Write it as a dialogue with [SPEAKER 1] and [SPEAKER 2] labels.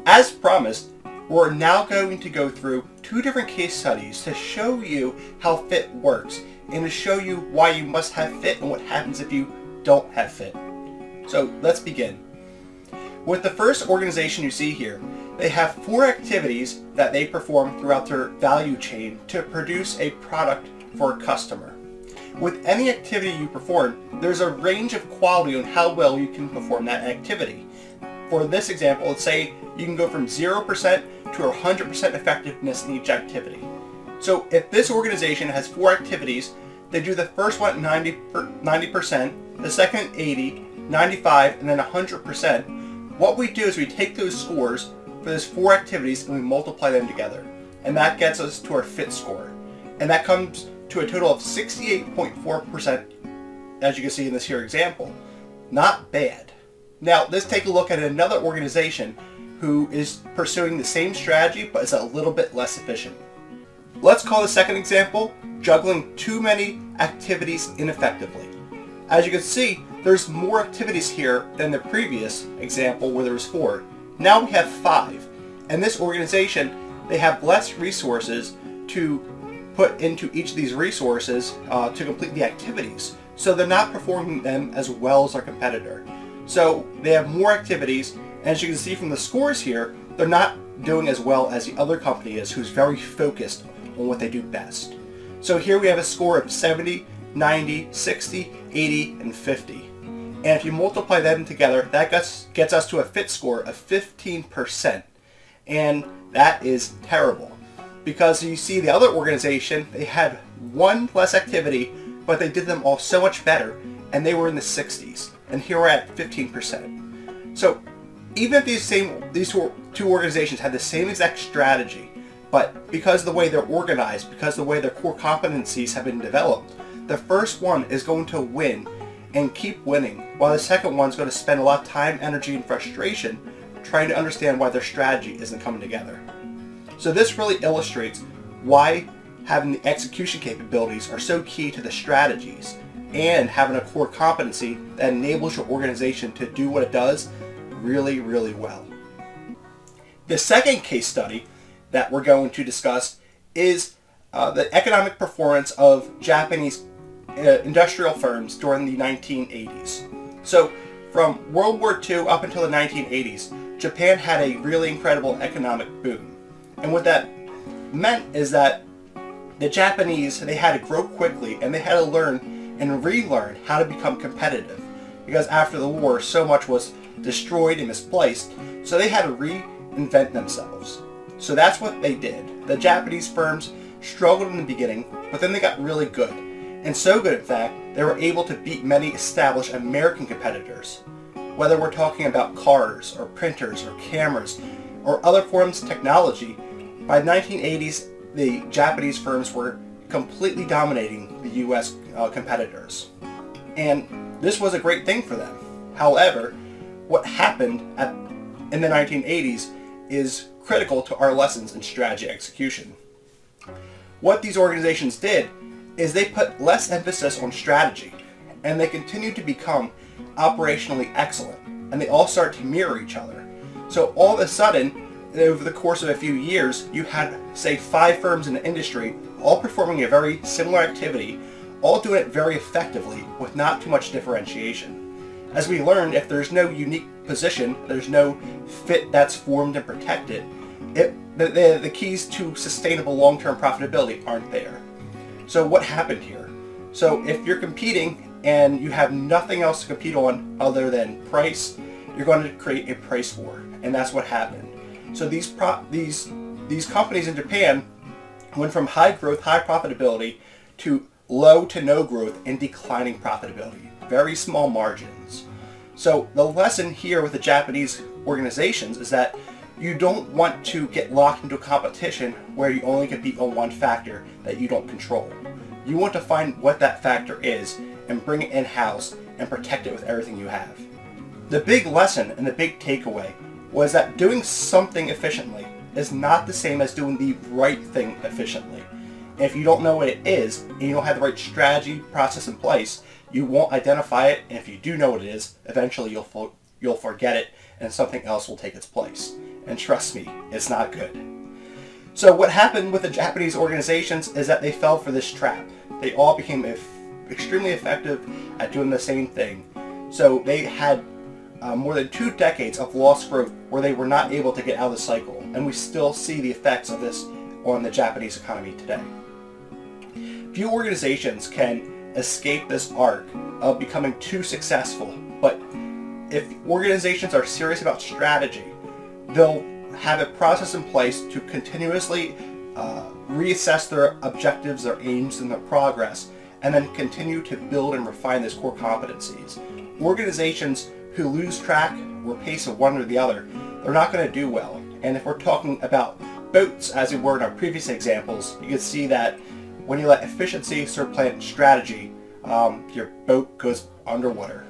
[SPEAKER 1] As promised, we're now going to go through 2 different case studies to show you how fit works and to show you why you must have fit and what happens if you don't have fit. So let's begin. With the first organization you see here, they have 4 activities that they perform throughout their value chain to produce a product for a customer. With any activity you perform, there's a range of quality on how well you can perform that activity. For this example, let's say you can go from 0% to 100% effectiveness in each activity. So if this organization has 4 activities, they do the first one at 90%, the second at 80, 95, and then 100%. What we do is we take those scores for those 4 activities and we multiply them together. And that gets us to our fit score. And that comes to a total of 68.4%, as you can see in this here example. Not bad. Now let's take a look at another organization who is pursuing the same strategy but is a little bit less efficient. Let's call the second example juggling too many activities ineffectively. As you can see, there's more activities here than the previous example where there was 4. Now we have 5. And this organization, they have less resources to put into each of these resources to complete the activities. So they're not performing them as well as our competitor. So they have more activities, and as you can see from the scores here, they're not doing as well as the other company is, who's very focused on what they do best. So here we have a score of 70, 90, 60, 80, and 50. And if you multiply them together, that gets us to a fit score of 15%. And that is terrible. Because you see the other organization, they had 1 less activity, but they did them all so much better, and they were in the 60s. And here we're at 15%. So even if these 2 organizations had the same exact strategy, but because of the way they're organized, because of the way their core competencies have been developed, the first one is going to win and keep winning, while the second one's going to spend a lot of time, energy, and frustration trying to understand why their strategy isn't coming together. So this really illustrates why having the execution capabilities are so key to the strategies, and having a core competency that enables your organization to do what it does really, really well. The second case study that we're going to discuss is the economic performance of Japanese industrial firms during the 1980s. So from World War II up until the 1980s, Japan had a really incredible economic boom. And what that meant is that the Japanese, they had to grow quickly, and they had to learn and relearn how to become competitive. Because after the war, so much was destroyed and misplaced, so they had to reinvent themselves. So that's what they did. The Japanese firms struggled in the beginning, but then they got really good. And so good, in fact, they were able to beat many established American competitors. Whether we're talking about cars, or printers, or cameras, or other forms of technology, by the 1980s, the Japanese firms were completely dominating the U.S. competitors. And this was a great thing for them. However, what happened in the 1980s is critical to our lessons in strategy execution. What these organizations did is they put less emphasis on strategy, and they continued to become operationally excellent, and they all start to mirror each other. So all of a sudden, over the course of a few years, you had, say, 5 firms in the industry all performing a very similar activity, all doing it very effectively with not too much differentiation. As we learned, if there's no unique position, there's no fit that's formed and protected, the keys to sustainable long-term profitability aren't there. So what happened here? So if you're competing and you have nothing else to compete on other than price, you're going to create a price war, and that's what happened. So these companies in Japan went from high growth, high profitability to low to no growth and declining profitability. Very small margins. So the lesson here with the Japanese organizations is that you don't want to get locked into a competition where you only compete on one factor that you don't control. You want to find what that factor is and bring it in-house and protect it with everything you have. The big lesson and the big takeaway was that doing something efficiently is not the same as doing the right thing efficiently. And if you don't know what it is, and you don't have the right strategy process in place, you won't identify it, and if you do know what it is, eventually you'll forget it, and something else will take its place. And trust me, it's not good. So what happened with the Japanese organizations is that they fell for this trap. They all became extremely effective at doing the same thing. So they had more than 2 decades of lost growth where they were not able to get out of the cycle. And we still see the effects of this on the Japanese economy today. Few organizations can escape this arc of becoming too successful, but if organizations are serious about strategy, they'll have a process in place to continuously reassess their objectives, their aims, and their progress, and then continue to build and refine those core competencies. Organizations who lose track or pace of one or the other, they're not going to do well. And if we're talking about boats, as we were in our previous examples, you can see that when you let efficiency supplant strategy, your boat goes underwater.